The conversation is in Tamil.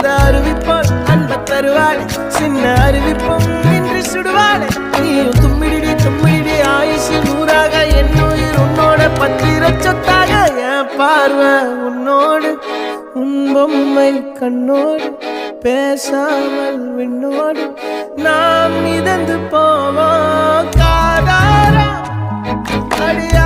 அந்த அறிவிப்போல் அன்ப தருவாள் சின்ன அறிவிப்பும் இன்று சுடுவாள் நீயும் தும்மிடி தும்மிடி ஆயுசு நூறாக என் உயிர் உன்னோட பத்திர சொத்தாக என் பார்வை உன்னோடு உன் பொம்மை கண்ணோடு பேசாமல் விண்ணோடு நாம் மிதந்து போவோம் காதாரா அடிய